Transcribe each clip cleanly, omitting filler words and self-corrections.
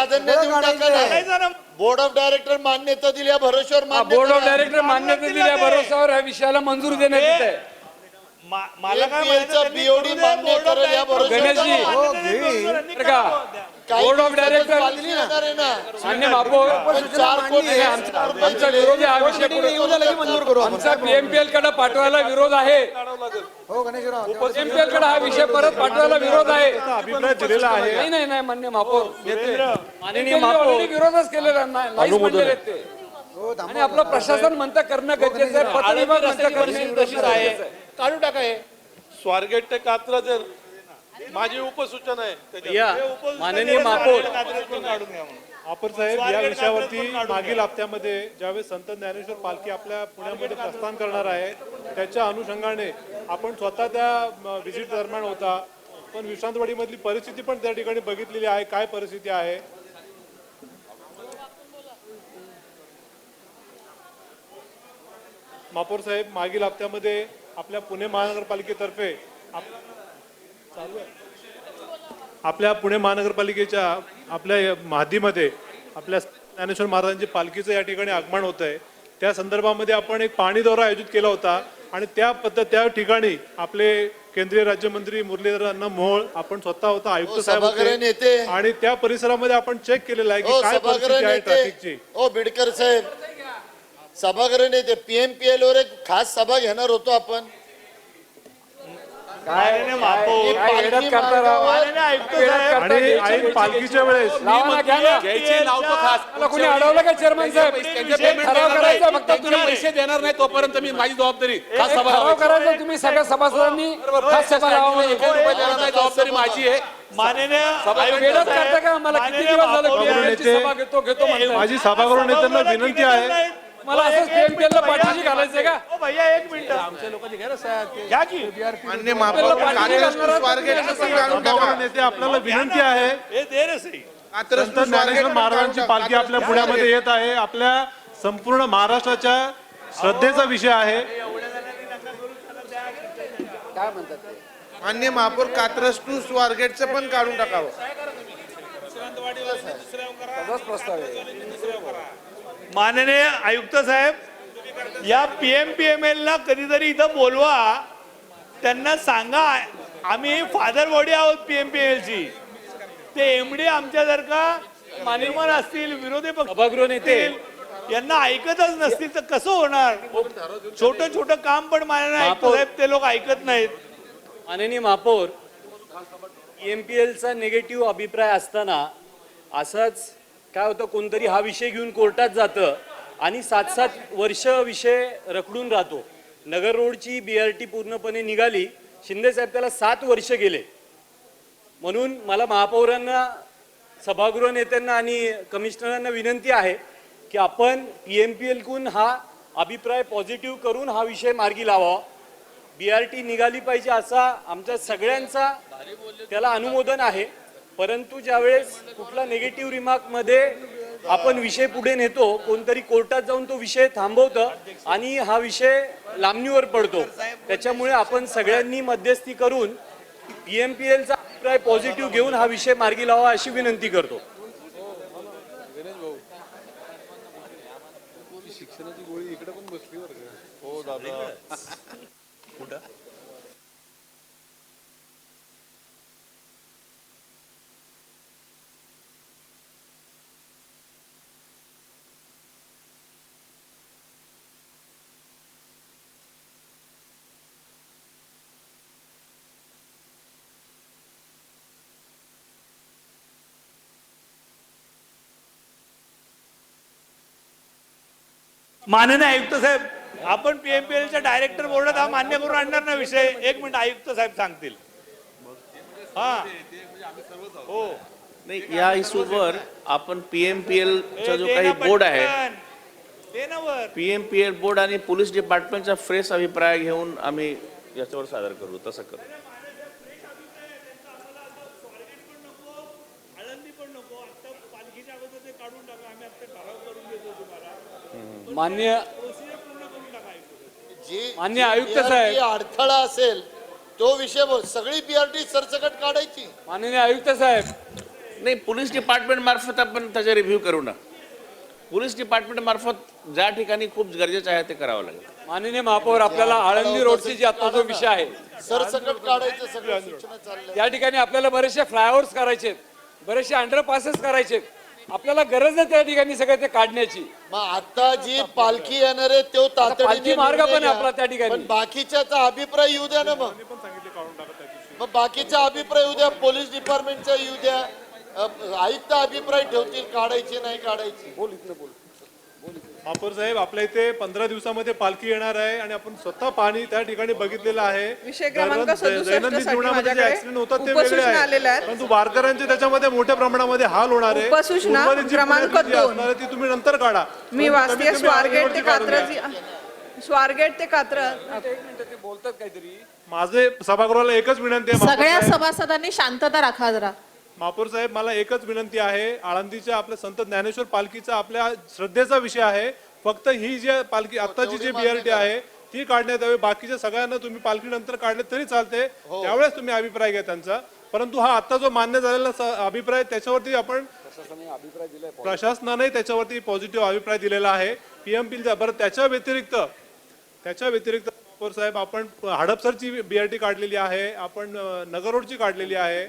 प्राधान्य देऊन टाका. बोर्ड ऑफ डायरेक्टर मान्यता दिल्या भरोश्यावर बोर्ड ऑफ डायरेक्टर मान्यता दिल्या भरोश्यावर ह्या विषयाला मंजुरी देण्यात येत आहे. मला काय म्हणायचं बीओडी मान्य करेल या गणेशजी बोर्ड ऑफ डायरेक्टर मान्य महापौर आमचा विरोध आहे. हा विषय आमचा पीएमपीएल कडे पाठवायला विरोध आहे. पीएमपीएल कडे हा विषय परत पाठवायला विरोध आहे. अभिप्राय दिलेला आहे. नाही नाही मान्य महापौर माननीय महापौर विरोधच केलेला नाही म्हणलेले ते. आणि आपलं प्रशासन म्हणतं करणं गरजेचं आहे. पत्र विभाग म्हणतं करणं आहे. काढून टाका. हे स्वारगेट ते कात्रा जर माझी उपसूचना आहे. माननीय महापौर महापौर साहेब या विषयावरती मागील हप्त्यामध्ये ज्यावेळेस संत ज्ञानेश्वर पालखी आपल्या पुण्यामध्ये प्रस्थान करणार आहे त्याच्या अनुषंगाने आपण स्वतः त्या व्हिजिट दरम्यान होता. पण विश्रांतवाडी मधली परिस्थिती पण त्या ठिकाणी बघितलेली आहे. काय परिस्थिती आहे महापौर साहेब, मागील हप्त्यामध्ये आपल्या पुणे महानगरपालिकेतर्फे आपल्या पुणे महानगरपालिकेच्या आपल्या माहदीमध्ये आपल्या ज्ञानेश्वर महाराजांची पालखीचं या ठिकाणी आगमन होत आहे. त्या संदर्भामध्ये आपण एक पाणी दौरा आयोजित केला होता आणि त्या ठिकाणी आपले केंद्रीय राज्यमंत्री मुरलीधर अण्णा मोहोळ आपण स्वतः होता, आयुक्त साहेब होते आणि त्या परिसरामध्ये आपण चेक केलेला आहे की काय परिस्थिती आहे ट्रॅफिकची. ओ बिडकर साहेब, सभागृह नेते पीएमपीएल वर एक खास सभा घेणार होतो आपण. आणि पालखीच्या वेळेस कोणी अडवलं का चेअरमन साहेब? ठराव करायचा फक्त तुम्ही पैसे देणार नाही तोपर्यंत मी माझी जबाबदारी ठराव करायचा तुम्ही सगळ्या सभासदांनी खास सभा लावून जबाबदारी माझी आहे. वेळच करता का? मला किती दिवस झाले सभा घेतो माझी सभागृह नेत्यांना विनंती आहे. मला असंच पीएमपीएलला पाठीशी घालायचंय का? भैया एक मिनिट, आमच्या लोकांची घ्या घ्या की मान्य महापौर नेते आपल्याला विनंती आहे. हे दे रे सही. संत ज्ञानेश्वर महाराजांची पालखी आपल्या पुण्यामध्ये येत आहे. आपल्या संपूर्ण महाराष्ट्राच्या श्रद्धेचा विषय आहे. काय म्हणतात मान्य महापौर, कात्रज टू स्वारगेटचं पण काढून टाकावं. प्रस्ताव आहे. माननीय आयुक्त साहेब, या पीएमपीएमएल ला कधीतरी इथं बोलवा. त्यांना सांगा आम्ही फादर बॉडी आहोत पीएमपीएमएल ची. ते एमडी आमच्या जर का मान्यवर असतील, विरोधी पक्ष सभागृह नेते यांना ऐकतच नसतील तर कसं होणार? छोटं छोटं काम पण माननीय आयुक्त साहेब ते लोक ऐकत नाहीत. माननीय महापौर, पीएमपीएलचा निगेटिव्ह अभिप्राय असताना असंच काय होतं, कोणतरी हा विषय घेऊन कोर्टात जातं आणि 7-7 वर्ष विषय रखडून राहतो. नगर रोडची BRT पूर्णपणे निघाली, शिंदे साहेब त्याला 7 वर्ष गेले. म्हणून मला महापौरांना, सभागृह नेत्यांना आणि कमिशनरांना विनंती आहे की आपण पीएमपीएलकडून हा अभिप्राय पॉझिटिव्ह करून हा विषय मार्गी लावा. BRT निघाली पाहिजे असा आमच्या सगळ्यांचा त्याला अनुमोदन आहे. परंतु ज्यावेळेस कुठला निगेटिव्ह रिमार्कमध्ये आपण विषय पुढे नेतो, कोणतरी कोर्टात जाऊन तो विषय थांबवतं आणि हा विषय लांबणीवर पडतो. त्याच्यामुळे आपण सगळ्यांनी मध्यस्थी करून पीएमपीएलचा अभिप्राय पॉझिटिव्ह घेऊन हा विषय मार्गी लावा अशी विनंती करतो. शिक्षणाची गोळी इकडे पण बसली बरं का? हो दादा. कुठं माननीय आयुक्त साहेब, आपण पीएमपीएलच्या डायरेक्टर बोर्डात हा मान्य करून आणणार ना विषय? एक मिनिट, आयुक्त साहेब सांगतील. हा हो नाही, या इशूवर आपण पीएमपीएल चा जो काही बोर्ड आहे, पीएमपीएल बोर्ड आणि पोलीस डिपार्टमेंटचा फ्रेश अभिप्राय घेऊन आम्ही याच्यावर सादर करू. तसं करू. मान्य आयुक्त साहेब, अडथळा असेल तो विषय बोल. सगळी BRT सरसकट काढायची. माननीय आयुक्त साहेब, नाही, पोलीस डिपार्टमेंट मार्फत आपण त्याचा रिव्ह्यू करू ना. पोलीस डिपार्टमेंट मार्फत ज्या ठिकाणी खूप गरजेचं आहे ते करावं लागेल. माननीय महापौर, आपल्याला आळंदी रोडची जी आता जो विषय आहे सरसकट काढायचं सगळ्या सूचना चालल्या. त्या ठिकाणी आपल्याला बरेचसे फ्लायओव्हर्स करायचे, बरेचसे अंडरपासेस करायचे. आपल्याला गरज आहे त्या ठिकाणी सगळे ते काढण्याची. मग आता जी पालखी येणार आहे तो तातडीने पालखी मार्ग पण आहे निर्णय आपला त्या घ्या. ठिकाणी. पण बाकीच्याचा अभिप्राय येऊ द्या ना. मग बाकीचा अभिप्राय येऊ द्या, पोलीस डिपार्टमेंटचा येऊ द्या, आयुक्त अभिप्राय ठेवतील काढायची नाही काढायची. महापौर साहेब, आपल्या इथे 15 दिवसामध्ये पालखी येणार आहे आणि आपण स्वतः पाणी त्या ठिकाणी बघितलेलं आहे. विषय क्रमांक दैनंदिन 67 साठी जीवनामध्ये जे माझ्याकडे ऍक्सिडेंट होतात ते उपसूचना वेगळे आलेल्या आहे, आहेत. परंतु वारकऱ्यांचे त्याच्यामध्ये मोठ्या प्रमाणामध्ये हाल होणार आहे. उपसूचना उर्वरित जी क्रमांक पुण्यातली जी 2. असणार आहे ती तुम्ही नंतर काढा. मी परंतु वाचते कमीत कमी स्वारगेट ते आळंदीवरची काढून कात्रज द्या. स्वारगेट ते कात्रज. एक मिनिट, ते बोलतात काहीतरी. माझे सभागृहाला एकच विनंती आहे महापौर सगळ्या साहेब. सभासदांनी शांतता राखा जरा. महापौर साहेब, मला एकच विनंती आहे. आळंदीच्या आपल्या संत ज्ञानेश्वर पालखीचा आपल्या श्रद्धेचा विषय आहे. फक्त ही जी पालखी आत्ताची जी BRT आहे ती काढण्यात यावी. बाकीच्या सगळ्यांना तुम्ही पालखी नंतर काढले तरी चालते, त्यावेळेस तुम्ही अभिप्राय घ्या त्यांचा. परंतु हा आता जो मान्य झालेला अभिप्राय त्याच्यावरती आपण प्रशासनाने त्याच्यावरती पॉझिटिव्ह अभिप्राय दिलेला आहे. PMPचा. बरं, त्याच्या व्यतिरिक्त महापौर साहेब, आपण हडपसरची BRT काढलेली आहे, आपण नगर रोडची काढलेली आहे.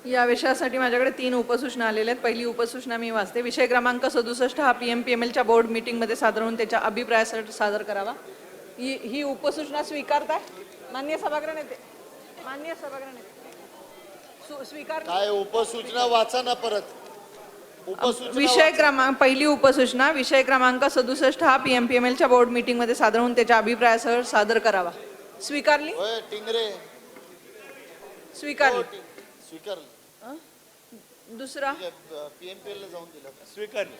या विषयासाठी माझ्याकडे 3 उपसूचना आलेल्या आहेत. पहिली उपसूचना मी वाचते. विषय क्रमांक 67 हा PMPMLच्या बोर्ड मीटिंगमध्ये सादर होऊन त्याच्या अभिप्रायासाठी सादर करावा. ही उपसूचना स्वीकारताय माननीय सभागृह नेते? माननीय सभागृह नेते स्वीकार. काय उपसूचना वाचा ना परत. उपसूचना विषय वाचा. क्रमांक पहिली उपसूचना विषय क्रमांक 67 हा PMPMLच्या बोर्ड मीटिंगमध्ये सादर होऊन त्याच्या अभिप्रायासह सादर करावा. स्वीकारली? होय टिंगरे स्वीकारली. स्वीकारलं. दुसरा PMPL ला जाऊन दिलं. स्वीकारली.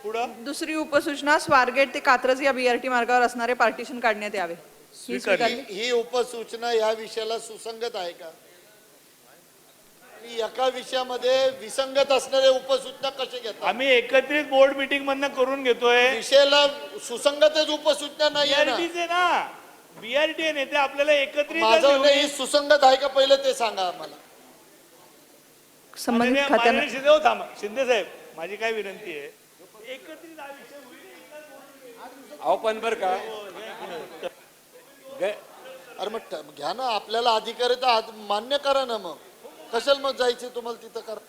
पुढं दुसरी उपसूचना स्वारगेट ते कात्रज या BRT मार्गावर असणारे पार्टिशन काढण्यात यावे. ही स्वीकारली. ही उपसूचना या विषयाला सुसंगत आहे का? आणि एका विषयामध्ये विसंगत असणारे उपसूचना कसे घेतात? आम्ही एकत्रित बोर्ड मीटिंग मधनं करून घेतोय. विषयाला सुसंगतच उपसूचना नाही आहे ना. BRT ना BRT नेते आपल्याला एकत्रित माझं घेऊन म्हणणं ही सुसंगत आहे का पहिले ते सांगा आम्हाला. संबंधित खात्याने माननीय शिंदे हो, थांबा. शिंदे साहेब माझी काय विनंती आहे, एकत्रित हा विषय होईल. अहो पण बरं का अरे मग घ्या ना, आपल्याला अधिकार आहे तर मान्य करा ना. मग कशाला मग जायचे तुम्हाला तिथं करा.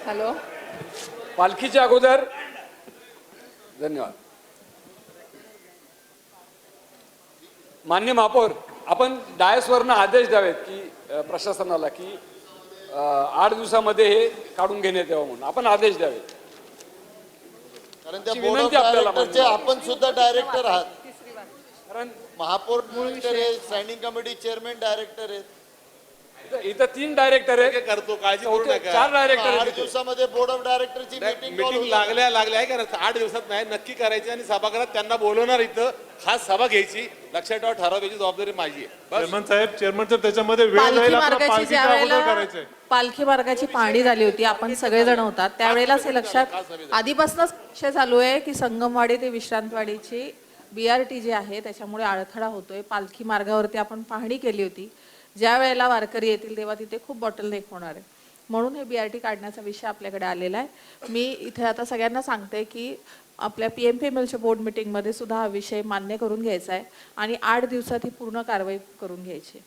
हॅलो. पालखीच्या अगोदर धन्यवाद. मान्य महापौर, आपण डायसवरनं आदेश द्यावेत की प्रशासनाला की 8 दिवसामध्ये हे काढून घेण्यात यावं म्हणून आपण आदेश द्यावेत. कारण त्या ची बोर्ड ऑफ विनंती आपल्याला डायरेक्टरचे आपण सुद्धा डायरेक्टर आहात. कारण महापौर डायरेक्टर आहे, स्टँडिंग कमिटी चेअरमॅन डायरेक्टर आहेत. इथं 3 डायरेक्टर आहेत, करतो काळजी करू चौथे नका. 4 डायरेक्टर 8 आहेत. दिवसामध्ये बोर्ड ऑफ डायरेक्टरची मीटिंग लागल्या आहे का 8 दिवसात नाही नक्की करायची आणि सभागृहात त्यांना बोलवणार, इथं खास सभा घ्यायची. लक्षात ठेवा, ठरवायची जबाबदारी माझी आहे. बस. चेअरमन साहेब त्याच्यामध्ये वेळ पालखी जाईल. आपल्याला मार्गाची पालखीच्या ज्या अगोदर वेळेला करायचंय. पालखी मार्गाची पाहणी झाली होती, आपण सगळेजण होतात त्यावेळेलाच हे लक्षात आधीपासूनच विषय चालू आहे की संगमवाडी ते विश्रांतवाडीची BRT जी आहे त्याच्यामुळे अडथळा होतोय. पालखी मार्गावरती आपण पाहणी केली होती. ज्या वेळेला वारकरी येतील तेव्हा तिथे खूप बॉटलनेक होणार आहे, म्हणून हे BRT काढण्याचा विषय आपल्याकडे आलेला आहे. मी इथे आता सगळ्यांना सांगते की आपल्या PMPMLच्या बोर्ड मीटिंगमध्ये सुद्धा हा विषय मान्य करून घ्यायचा आहे आणि 8 दिवसात ही पूर्ण कारवाई करून घ्यायची.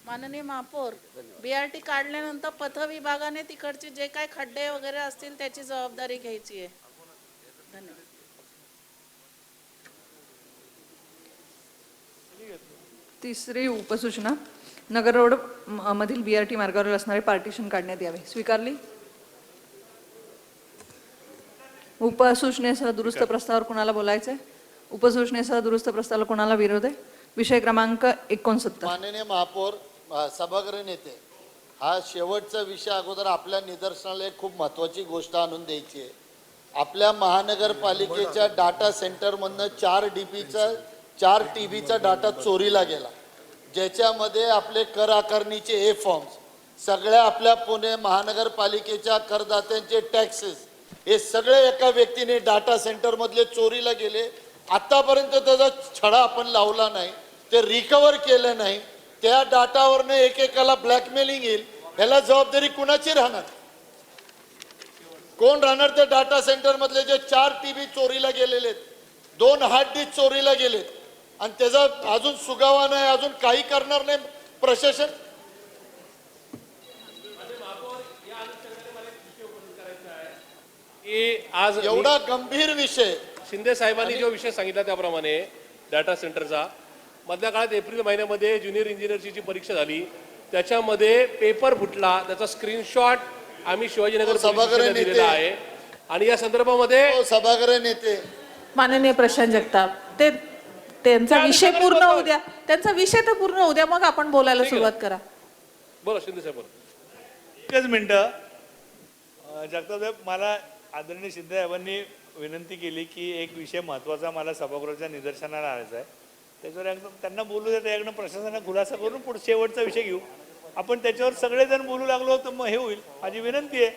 माननीय महापौर, BRT काढल्यानंतर पथविभागाने तिकडचे जे काही खड्डे वगैरे असतील त्याची जबाबदारी घ्यायची आहे. धन्यवाद. तिसरी उपसूचना नगर रोड मधील BRT मार्गावर असणारे पार्टिशन काढण्यात यावे. स्वीकारली. उपसूचनेसह दुरुस्त प्रस्तावावर कोणाला बोलायचंय? उपसूचनेसह दुरुस्त प्रस्तावाला कोणाला विरोध आहे? विषय क्रमांक 69. माननीय महापौर, सभागृह नेते, हा शेवटचा विषय अगोदर आपल्या निदर्शनाला एक खूप महत्वाची गोष्ट आणून द्यायची आहे. आपल्या महानगरपालिकेच्या डाटा सेंटरमधनं 4 TBचा डाटा चोरीला गेला, ज्याच्यामध्ये आपले कर आकारणीचे फॉर्म्स, सगळ्या आपल्या पुणे महानगरपालिकेच्या करदात्यांचे टॅक्सेस, हे सगळे एका व्यक्तीने डाटा सेंटर मधले चोरीला गेले. आतापर्यंत त्याचा छडा आपण लावला नाही, ते रिकवर केलं नाही. त्या डाटावरनं एकेकाला ब्लॅकमेलिंग येईल. ह्याला जबाबदारी कुणाची राहणार? कोण राहणार? त्या डाटा सेंटर मधले जे 4 TB चोरीला गेलेले आहेत, 2 हार्ड डिस्क चोरीला गेलेत, आणि त्याचा अजून सुगावा नाही, अजून काही करणार नाही प्रशासन. आज एवढा गंभीर विषय शिंदे साहेबांनी जो विषय सांगितला त्याप्रमाणे डाटा सेंटरचा, मधल्या काळात एप्रिल महिन्यामध्ये ज्युनियर इंजिनियरची जी परीक्षा झाली त्याच्यामध्ये पेपर फुटला, त्याचा स्क्रीनशॉट आम्ही शिवाजीनगर सभागृह दिलेला आहे. आणि या संदर्भामध्ये सभागृह नेते माननीय प्रशांत जगताप, ते त्यांचा विषय पूर्ण होऊ द्या. त्यांचा विषय तर पूर्ण होऊ द्या, मग आपण बोलायला सुरुवात करा. बोला शिंदे साहेब. एकच मिनिटं. जगताप साहेब, मला आदरणीय शिंदे साहेबांनी विनंती केली की एक विषय महत्त्वाचा मला सभागृहाच्या निदर्शनाला आणायचा आहे, त्याच्यावर एकदम त्यांना बोलू द्या, त्याच्याकडनं प्रशासनाने खुलासा करून पुढे शेवटचा विषय घेऊ. आपण त्याच्यावर सगळेजण बोलू लागलो तर मग हे होईल. माझी विनंती आहे,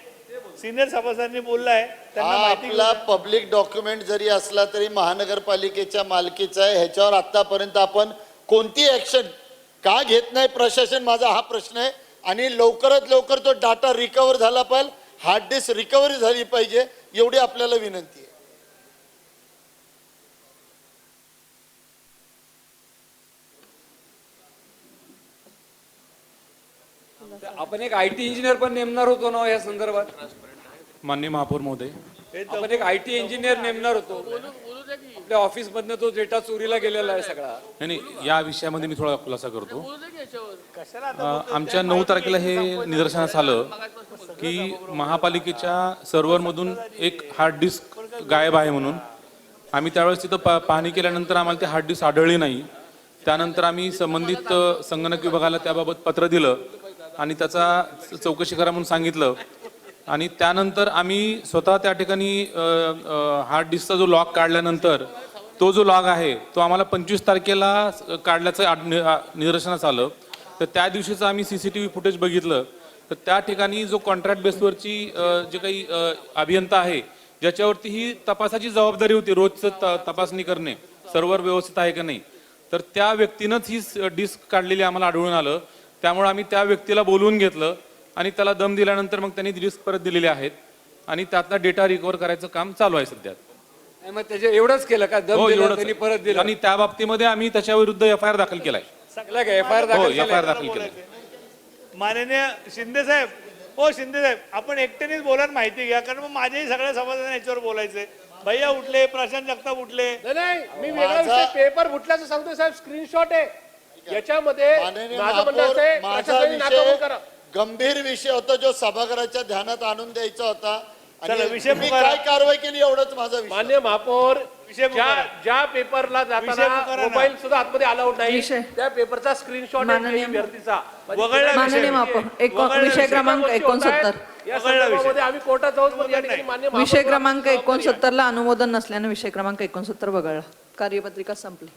सिनियर सभासदांनी बोलला आहे त्यांना माहिती आपला पब्लिक डॉक्युमेंट जरी असला तरी महानगरपालिकेच्या मालकीचा आहे. ह्याच्यावर आतापर्यंत आपण कोणती ऍक्शन का घेत नाही प्रशासन, माझा हा प्रश्न आहे. आणि लवकरात लवकर तो डाटा रिकवर झाला पाहिजे, हार्ड डिस्क रिकव्हरी झाली पाहिजे, एवढी आपल्याला विनंती आहे. आपण एक IT इंजिनियर पण नेमणार होतो ना या संदर्भात. माननीय महापौर महोदय, आपण एक IT इंजिनियर नेमणार होतो. आपल्या ऑफिस मधनं तो डेटा चोरीला गेलेला आहे सगळा. नाही या विषयामध्ये मी थोडा खुलासा करतो. आमच्या 9 तारखेला हे निदर्शनास आलं की महापालिकेच्या सर्व्हरमधून एक हार्ड डिस्क गायब आहे म्हणून. आम्ही त्यावेळेस तिथं पाहणी केल्यानंतर आम्हाला ते हार्ड डिस्क आढळली नाही. त्यानंतर आम्ही संबंधित संगणक विभागाला त्याबाबत पत्र दिलं आणि त्याचा चौकशी करा म्हणून सांगितलं. आणि त्यानंतर आम्ही स्वतः त्या ठिकाणी हार्ड डिस्कचा जो लॉग काढल्यानंतर तो जो लॉग आहे तो आम्हाला 25 तारखेला काढल्याचं निदर्शनास आलं. तर त्या दिवशीचं आम्ही CCTV फुटेज बघितलं. तर त्या ठिकाणी जो कॉन्ट्रॅक्ट बेसवरची जे काही अभियंता आहे ज्याच्यावरती ही तपासाची जबाबदारी होती रोजचं तपासणी करणे सर्व्हर व्यवस्थित आहे का नाही, तर त्या व्यक्तीनंच ही डिस्क काढलेली आम्हाला आढळून आलं. त्यामुळे आम्ही त्या व्यक्तीला बोलवून घेतलं आणि त्याला दम दिल्यानंतर मग त्यांनी डिस्क परत दिलेले आहेत आणि त्यातला डेटा रिकव्हर करायचं काम चालू आहे सध्या. मग त्याचे एवढंच केलं का? दम दिला, त्यांनी परत दिला आणि त्या बाबतीमध्ये आम्ही त्याच्याविरुद्ध FIR दाखल केलाय. सगळं काय FIR हो, दाखल FIR दाखल केलाय. माननीय शिंदे साहेब, हो शिंदे साहेब, आपण एकट्यानेच बोला, माहिती घ्या, कारण मग माझ्याही सगळ्या समाजाने याच्यावर बोलायचंय. भैया उठले, प्रशांत जगताप उठले. नाही मी वेगळा विषय पेपर फुटल्याचं सांगतोय साहेब. स्क्रीनशॉट आहे याच्यामध्ये. माननीय माझं म्हणणं असं महापौर, आहे, माझा प्रशासनाने नाकाबंद विषय करा. गंभीर विषय होता जो सभागृहाच्या ध्यानात आणून द्यायचा होता. चला, आणि विषय तुम्ही पुकारा. काय कारवाई केली एवढंच माझा विषय. मान्य महापौर, विषय पुकारा. ज्या पेपरला विषय जाताना पुकारा ना. मोबाईल सुद्धा आतमध्ये अलाउड नाही, विषय. त्या पेपरचा स्क्रीनशॉट माननीय विद्यार्थीचा वगळला माननीय विषय. महापौर, वगळला विषय विषय. क्रमांक 69. या वगळला विषय. संदर्भामध्ये आम्ही कोर्टात जाऊन पण या ठिकाणी मान्य विषय महापौर क्रमांक 69 ला अनुमोदन नसल्याने विषय क्रमांक 69 वगळला. कार्यपत्रिका संपली.